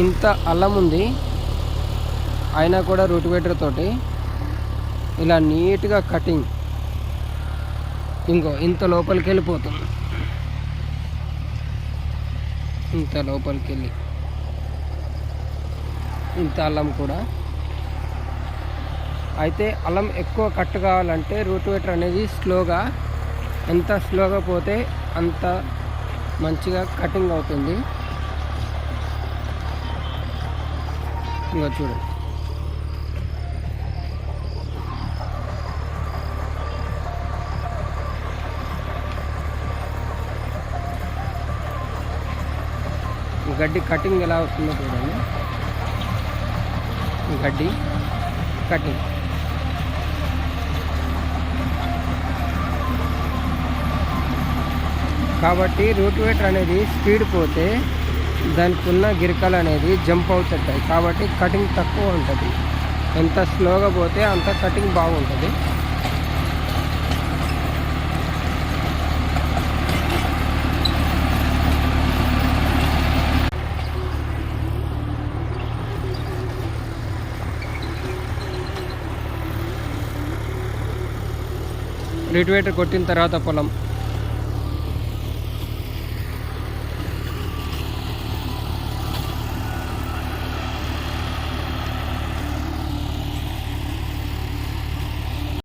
ఇంత అల్లం ఉంది, అయినా కూడా రూటివేటర్ తోటి ఇలా నీట్గా కటింగ్ ఇంత లోపలికి వెళ్ళిపోతుంది. ఇంత లోపలికి వెళ్ళి ఇంత అల్లం కూడా. అయితే అల్లం ఎక్కువ కట్ కావాలంటే రూటివేటర్ అనేది ఎంత స్లోగా పోతే అంత మంచిగా కటింగ్ అవుతుంది. చూడండి, గడ్డి కటింగ్ ఎలా వస్తుందో చూడండి. గడ్డి కటింగ్ కాబట్టి రూటివేటర్ అనేది స్పీడ్ పోతే దానికి ఉన్న గిరికలు అనేది జంప్ అవుతుంటాయి. కాబట్టి కటింగ్ తక్కువ ఉంటుంది. ఎంత స్లోగా పోతే అంత కటింగ్ బాగుంటుంది. రూటివేటర్ కొట్టిన తర్వాత పొలం